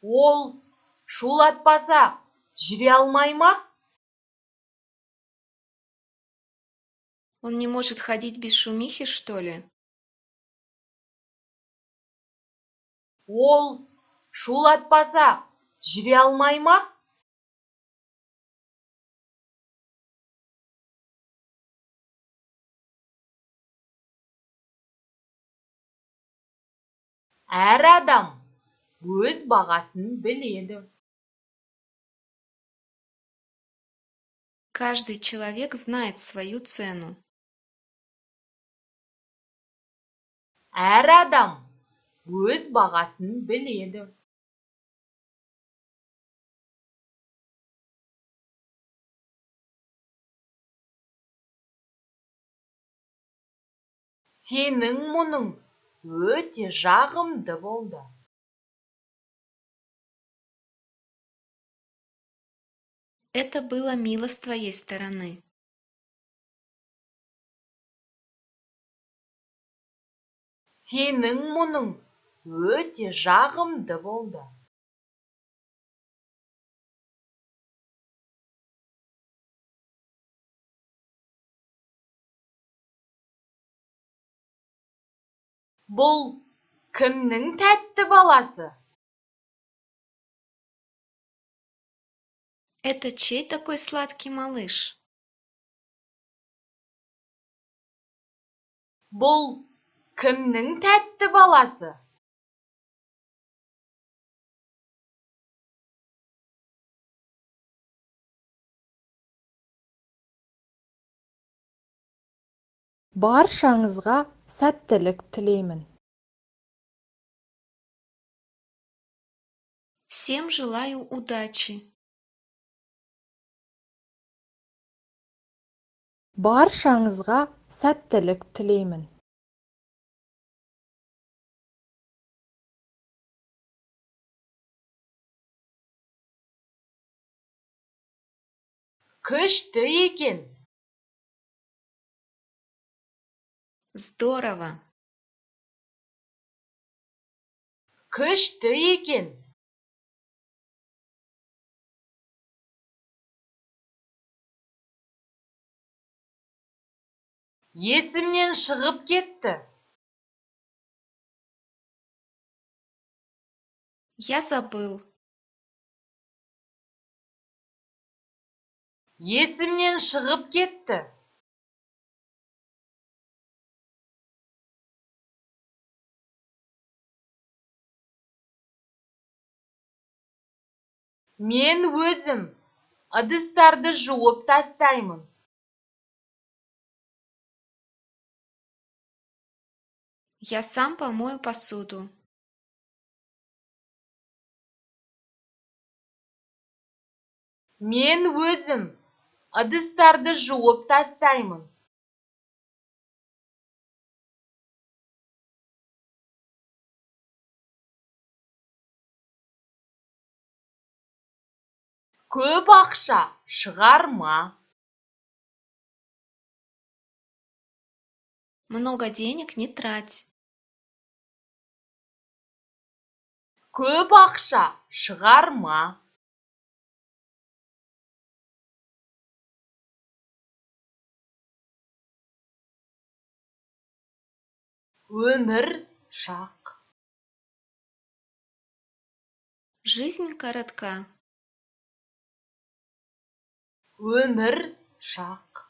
Ол шулатпаса жүре алмай ма? Он не может ходить без шумихи, что ли? Ол шулатпаса жүре алмай ма? Әр адам өз бағасын біледі. Каждый человек знает свою цену. Әр адам өз бағасын біледі. Сенің мұның өте жағымды болды. Это было мило с твоей стороны. Сенің мұның өте жағымды болды. Бұл кімнің тәтті баласы? Это чей такой сладкий малыш? Бұл кімнің тәтті баласы? Баршаңызға сәттілік тілеймін. Всем желаю удачи. Баршаңызға сәттілік тілеймін. Күшті екен. Здорово. Күшті екен. Есімнен шығып кетті. Я забыл. Есімнен шығып кетті. Мен өзім ыдыстарды жуып тастаймын. Я сам помою посуду. Мен өзім ыдыстарды жуып тастаймын. Көп ақша шығарма. Много денег не трать. Көп ақша шығарма. Өмір шақ. Жизнь коротка. Өмір шақ.